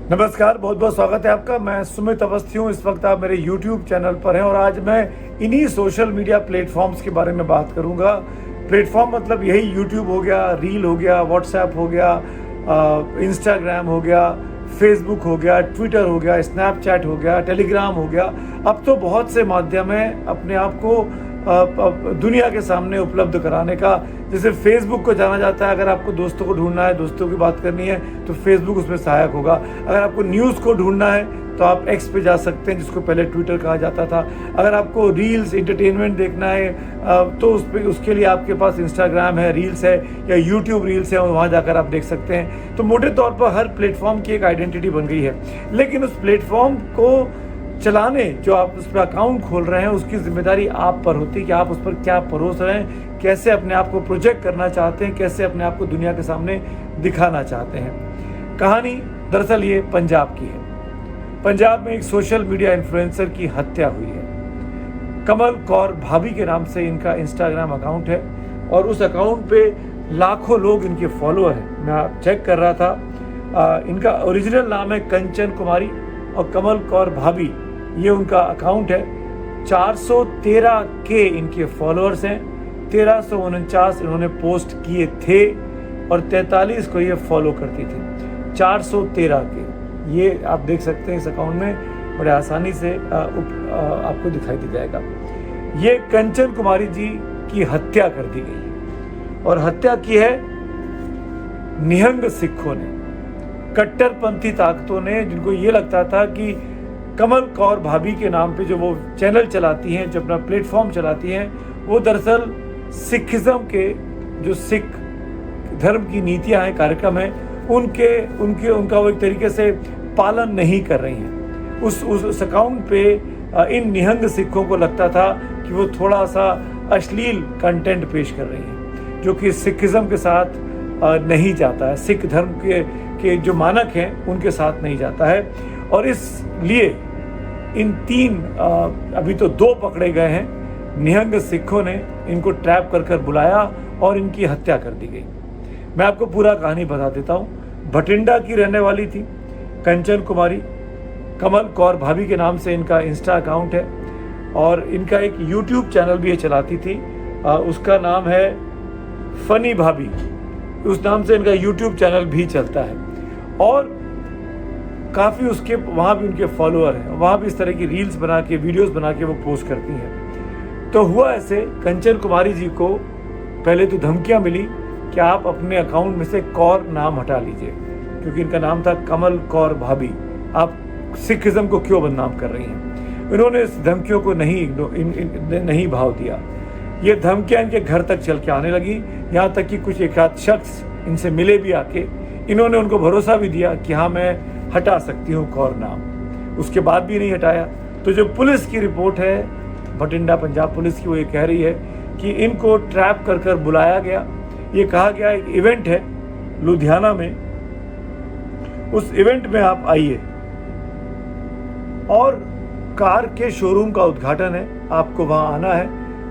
नमस्कार, बहुत बहुत स्वागत है आपका। मैं सुमित अवस्थी हूँ। इस वक्त आप मेरे YouTube चैनल पर हैं और आज मैं इन्हीं सोशल मीडिया प्लेटफॉर्म्स के बारे में बात करूँगा। प्लेटफॉर्म मतलब यही YouTube हो गया, रील हो गया, व्हाट्सएप हो गया, इंस्टाग्राम हो गया, फेसबुक हो गया, ट्विटर हो गया, स्नैपचैट हो गया, टेलीग्राम हो गया। अब तो बहुत से माध्यम हैं अपने आप को दुनिया के सामने उपलब्ध कराने का। जैसे फेसबुक को जाना जाता है, अगर आपको दोस्तों को ढूंढना है, दोस्तों की बात करनी है तो फेसबुक उसमें सहायक होगा। अगर आपको न्यूज़ को ढूंढना है तो आप एक्स पे जा सकते हैं, जिसको पहले ट्विटर कहा जाता था। अगर आपको रील्स एंटरटेनमेंट देखना है तो उसके लिए आपके पास इंस्टाग्राम है, रील्स है या यूट्यूब रील्स है, वहाँ जाकर आप देख सकते हैं। तो मोटे तौर पर हर प्लेटफॉर्म की एक आइडेंटिटी बन गई है, लेकिन उस प्लेटफॉर्म को चलाने, जो आप उस पर अकाउंट खोल रहे हैं, उसकी जिम्मेदारी आप पर होती है कि आप उस पर क्या परोस रहे हैं, कैसे अपने आप को प्रोजेक्ट करना चाहते हैं, कैसे अपने आप को दुनिया के सामने दिखाना चाहते हैं। कहानी दरअसल ये पंजाब की है। पंजाब में एक सोशल मीडिया इन्फ्लुएंसर की हत्या हुई है। कमल कौर भाभी के नाम से इनका इंस्टाग्राम अकाउंट है और उस अकाउंट पे लाखों लोग इनके फॉलोअर हैं। मैं चेक कर रहा था, इनका ओरिजिनल नाम है कंचन कुमारी और कमल कौर भाभी ये उनका अकाउंट है। 413 के इनके फॉलोअर्स हैं। 1349 इन्होंने पोस्ट किए थे और 43 को ये फॉलो करती थी। 413 के ये आप देख सकते हैं इस अकाउंट में, बड़े आसानी से आपको दिखाई दे जाएगा। ये कंचन कुमारी जी की हत्या कर दी गई है और हत्या की है निहंग सिखों ने, कट्टरपंथी ताकतों ने, जिनको ये लगता था कि कमल कौर भाभी के नाम पे जो वो चैनल चलाती हैं, जो अपना प्लेटफॉर्म चलाती हैं, वो दरअसल सिखिज्म के जो सिख धर्म की नीतियां हैं, कार्यक्रम हैं, उनका वो एक तरीके से पालन नहीं कर रही हैं। उस अकाउंट पे इन निहंग सिखों को लगता था कि वो थोड़ा सा अश्लील कंटेंट पेश कर रही हैं, जो कि सिखिज्म के साथ नहीं जाता है, सिख धर्म के जो मानक हैं उनके साथ नहीं जाता है। और इसलिए इन 3 अभी तो 2 पकड़े गए हैं। निहंग सिखों ने इनको ट्रैप कर बुलाया और इनकी हत्या कर दी गई। मैं आपको पूरा कहानी बता देता हूँ। भटिंडा की रहने वाली थी कंचन कुमारी। कमल कौर भाभी के नाम से इनका इंस्टा अकाउंट है और इनका एक यूट्यूब चैनल भी ये चलाती थी, उसका नाम है फनी भाभी। उस नाम से इनका यूट्यूब चैनल भी चलता है और काफ़ी उसके वहाँ भी उनके फॉलोअर हैं। वहाँ भी इस तरह की रील्स बना के, वीडियोस बना के वो पोस्ट करती हैं। तो हुआ ऐसे, कंचन कुमारी जी को पहले तो धमकियाँ मिली कि आप अपने अकाउंट में से कौर नाम हटा लीजिए, क्योंकि इनका नाम था कमल कौर भाभी। आप सिखिज्म को क्यों बदनाम कर रही हैं? इन्होंने इस धमकियों को नहीं भाव दिया। ये धमकियाँ इनके घर तक चल के आने लगी, यहाँ तक कि कुछ एक आध शख्स इनसे मिले भी आके। इन्होंने उनको भरोसा भी दिया कि हाँ, मैं हटा सकती हूँ कौर नाम। उसके बाद भी नहीं हटाया। तो जो पुलिस की रिपोर्ट है, भटिंडा पंजाब पुलिस की, वो ये कह रही है कि इनको ट्रैप कर बुलाया गया। ये कहा गया एक इवेंट है लुधियाना में, उस इवेंट में आप आइए और कार के शोरूम का उद्घाटन है, आपको वहाँ आना है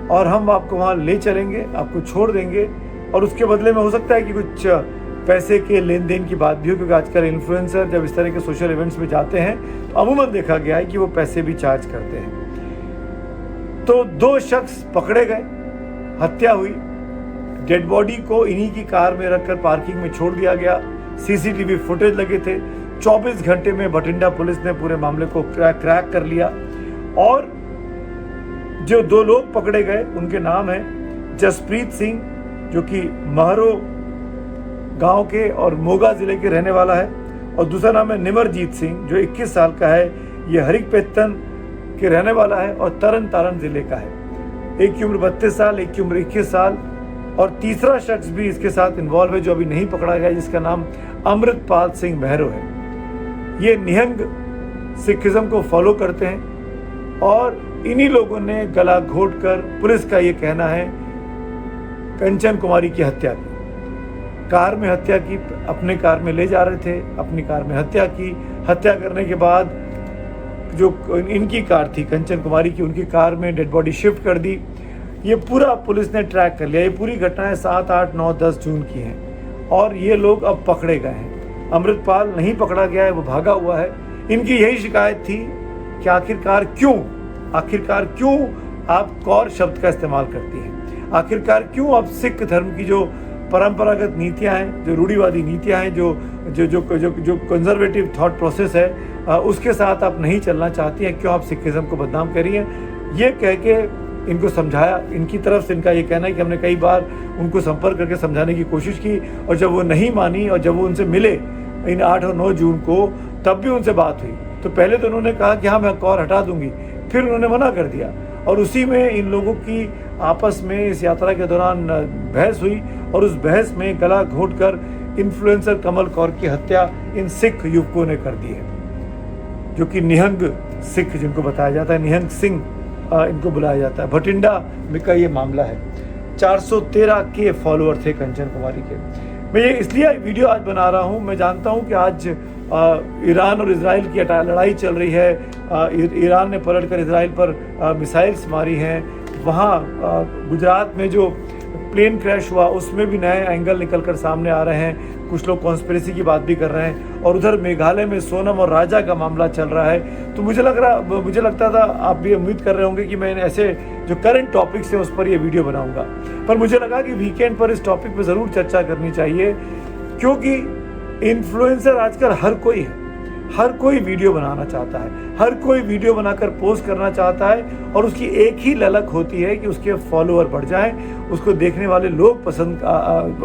और हम आपको वहाँ ले चलेंगे, आपको छोड़ देंगे और उसके बदले में हो सकता है कि कुछ पैसे के लेन देन की बात भी हो, क्योंकि आजकल इन्फ्लुएंसर जब इस तरह के सोशल इवेंट्स में जाते हैं तो अमूमन देखा गया है कि वो पैसे भी चार्ज करते हैं। तो 2 शख्स पकड़े गए, हत्या हुई। डेड बॉडी को इन्हीं की कार में रखकर पार्किंग में छोड़ दिया गया। सीसीटीवी फुटेज लगे थे। 24 घंटे में भटिंडा पुलिस ने पूरे मामले को क्रैक कर लिया और जो 2 लोग पकड़े गए उनके नाम है जसप्रीत सिंह, जो कि महरो गांव के और मोगा जिले के रहने वाला है, और दूसरा नाम है निमरजीत सिंह, जो 21 साल का है। ये हरिकपेत्तन के रहने वाला है और तरन तारण जिले का है। एक की उम्र 32 साल, एक की उम्र 21 साल। और तीसरा शख्स भी इसके साथ इन्वॉल्व है जो अभी नहीं पकड़ा गया, जिसका नाम अमृतपाल सिंह महरो है। ये निहंग सिखिज्म को फॉलो करते हैं और इन्हीं लोगों ने गला घोट कर, पुलिस का ये कहना है, कंचन कुमारी की हत्या की। कार में हत्या की, अपने कार में ले जा रहे थे, अपनी कार में हत्या की। हत्या करने के बाद जो इनकी कार थी कंचन कुमारी की, उनकी कार में डेड बॉडी शिफ्ट कर दी। ये पूरा पुलिस ने ट्रैक कर लिया। ये पूरी घटनाएं 7, 8, 9, 10 जून की हैं और ये लोग अब पकड़े गए हैं। अमृतपाल नहीं पकड़ा गया है, वो भागा हुआ है। इनकी यही शिकायत थी कि आखिरकार क्यों आप कौर शब्द का इस्तेमाल करती हैं, आखिरकार क्यों आप सिख धर्म की जो परंपरागत नीतियां हैं, जो रूढ़िवादी नीतियां हैं, जो जो जो जो जो कंजर्वेटिव थॉट प्रोसेस है, उसके साथ आप नहीं चलना चाहती हैं, क्यों आप सिखिज्म को बदनाम कर रही हैं। ये कह के इनको समझाया। इनकी तरफ से इनका ये कहना है कि हमने कई बार उनको संपर्क करके समझाने की कोशिश की, और जब वो नहीं मानी और जब वो उनसे मिले इन 8 और 9 जून को, तब भी उनसे बात हुई। तो पहले तो उन्होंने कहा कि हाँ मैं कौर हटा दूंगी, फिर उन्होंने मना कर दिया, और उसी में इन लोगों की आपस में इस यात्रा के दौरान बहस हुई, और उस बहस में गला घोंटकर इन्फ्लुएंसर कमल कौर की हत्या इन सिख युवकों ने कर दी है, जो कि निहंग सिख जिनको बताया जाता है, निहंग सिंह इनको बुलाया जाता है। भटिंडा में का ये मामला है। 413 के फॉलोअर थे कंचन कुमारी के। मैं ये इसलिए वीडियो आज बना रहा हूँ, मैं जानता हूँ कि आज ईरान और इजराइल की लड़ाई चल रही है। ईरान ने पलटकर इजराइल पर मिसाइल्स मारी हैं। वहाँ गुजरात में जो प्लेन क्रैश हुआ उसमें भी नए एंगल निकलकर सामने आ रहे हैं। कुछ लोग कॉन्स्पिरेसी की बात भी कर रहे हैं, और उधर मेघालय में सोनम और राजा का मामला चल रहा है। तो मुझे लगता था, आप भी उम्मीद कर रहे होंगे कि मैं ऐसे जो करंट टॉपिक्स हैं उस पर ये वीडियो बनाऊंगा, पर मुझे लगा कि वीकेंड पर इस टॉपिक पर ज़रूर चर्चा करनी चाहिए, क्योंकि इन्फ्लुएंसर आजकल हर कोई वीडियो बनाना चाहता है, हर कोई वीडियो बनाकर पोस्ट करना चाहता है, और उसकी एक ही ललक होती है कि उसके फॉलोअर बढ़ जाएं, उसको देखने वाले लोग पसंद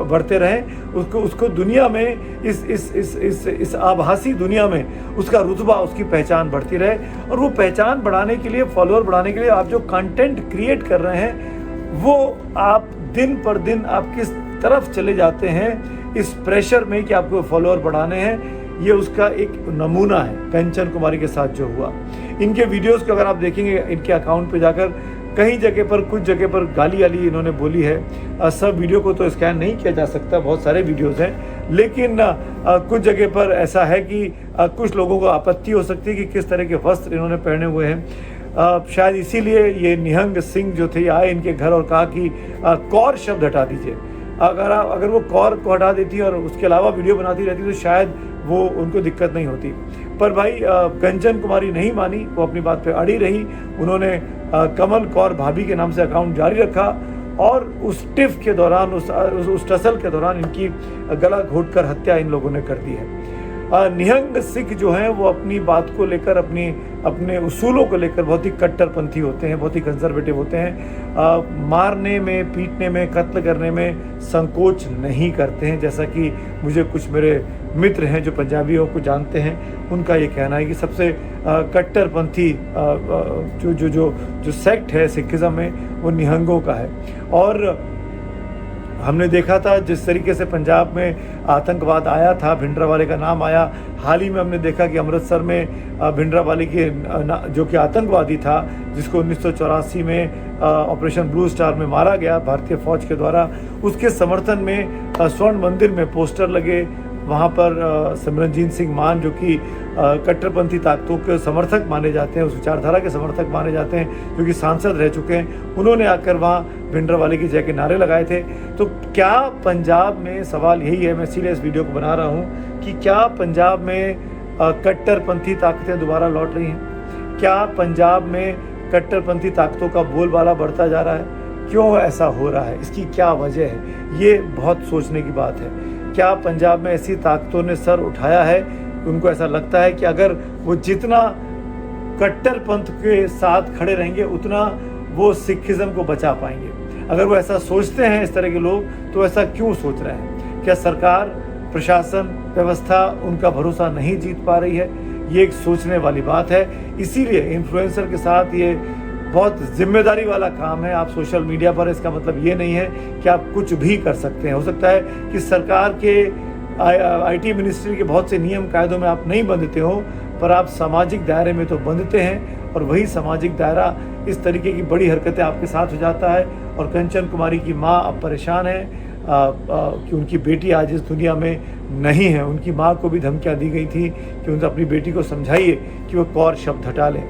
बढ़ते रहें, उसको दुनिया में इस आभासी दुनिया में उसका रुतबा, उसकी पहचान बढ़ती रहे। और वो पहचान बढ़ाने के लिए, फॉलोअर बढ़ाने के लिए आप जो कंटेंट क्रिएट कर रहे हैं, वो आप दिन पर दिन आप किस तरफ चले जाते हैं इस प्रेशर में कि आपको फॉलोअर बढ़ाने हैं, ये उसका एक नमूना है कंचन कुमारी के साथ जो हुआ। इनके वीडियोस को अगर आप देखेंगे, इनके अकाउंट पे जाकर कहीं जगह पर, कुछ जगह पर गाली इन्होंने बोली है। सब वीडियो को तो स्कैन नहीं किया जा सकता, बहुत सारे वीडियोस हैं, लेकिन कुछ जगह पर ऐसा है कि कुछ लोगों को आपत्ति हो सकती है कि किस तरह के वस्त्र इन्होंने पहने हुए हैं। शायद इसीलिए ये निहंग सिंह जो थे आए इनके घर और कहा कि कौर शब्द हटा दीजिए। अगर वो कौर को हटा देती और उसके अलावा वीडियो बनाती रहती तो शायद वो उनको दिक्कत नहीं होती। पर भाई कंचन कुमारी नहीं मानी, वो अपनी बात पे अड़ी रही। उन्होंने कमल कौर भाभी के नाम से अकाउंट जारी रखा, और उस टिफ के दौरान, उस टसल के दौरान इनकी गला घोंटकर हत्या इन लोगों ने कर दी है। निहंग सिख जो हैं वो अपनी बात को लेकर, अपने उसूलों को लेकर बहुत ही कट्टरपंथी होते हैं, बहुत ही कंजर्वेटिव होते हैं। मारने में, पीटने में, कत्ल करने में संकोच नहीं करते हैं, जैसा कि मुझे कुछ मेरे मित्र हैं जो पंजाबियों को जानते हैं, उनका ये कहना है कि सबसे कट्टरपंथी जो सेक्ट है सिखिज्म में, वो निहंगों का है। और हमने देखा था जिस तरीके से पंजाब में आतंकवाद आया था, भिंडरावाले का नाम आया। हाल ही में हमने देखा कि अमृतसर में भिंडरावाले के जो कि आतंकवादी था, जिसको 1984 में ऑपरेशन ब्लू स्टार में मारा गया भारतीय फौज के द्वारा, उसके समर्थन में स्वर्ण मंदिर में पोस्टर लगे। वहाँ पर सिमरनजीत सिंह मान, जो कि कट्टरपंथी ताकतों के समर्थक माने जाते हैं, उस विचारधारा के समर्थक माने जाते हैं, जो कि सांसद रह चुके हैं, उन्होंने आकर वहाँ भिंडरावाले की जय के नारे लगाए थे। तो क्या पंजाब में, सवाल यही है, मैं इसीलिए इस वीडियो को बना रहा हूँ, कि क्या पंजाब में कट्टरपंथी ताकतें दोबारा लौट रही हैं? क्या पंजाब में कट्टरपंथी ताकतों का बोलबाला बढ़ता जा रहा है? क्यों ऐसा हो रहा है? इसकी क्या वजह है? ये बहुत सोचने की बात है। क्या पंजाब में ऐसी ताकतों ने सर उठाया है, उनको ऐसा लगता है कि अगर वो जितना कट्टरपंथ के साथ खड़े रहेंगे उतना वो सिखिज्म को बचा पाएंगे? अगर वो ऐसा सोचते हैं इस तरह के लोग, तो ऐसा क्यों सोच रहे हैं? क्या सरकार, प्रशासन, व्यवस्था उनका भरोसा नहीं जीत पा रही है? ये एक सोचने वाली बात है। इसीलिए इन्फ्लुएंसर के साथ ये बहुत जिम्मेदारी वाला काम है। आप सोशल मीडिया पर, इसका मतलब ये नहीं है कि आप कुछ भी कर सकते हैं। हो सकता है कि सरकार के IT मिनिस्ट्री के बहुत से नियम कायदों में आप नहीं बंधते हो, पर आप सामाजिक दायरे में तो बंधते हैं, और वही सामाजिक दायरा इस तरीके की बड़ी हरकतें आपके साथ हो जाता है। और कंचन कुमारी की माँ अब परेशान है कि उनकी बेटी आज इस दुनिया में नहीं है। उनकी माँ को भी धमकियाँ दी गई थी कि उनसे अपनी बेटी को समझाइए कि वो कौर शब्द हटा लें।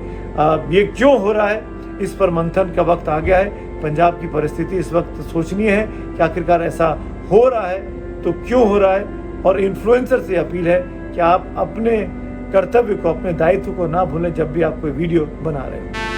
ये क्यों हो रहा है, इस पर मंथन का वक्त आ गया है। पंजाब की परिस्थिति इस वक्त सोचनीय है कि आखिरकार ऐसा हो रहा है तो क्यों हो रहा है, और इन्फ्लुएंसर से अपील है कि आप अपने कर्तव्य को, अपने दायित्व को ना भूलें जब भी आप कोई वीडियो बना रहे हो।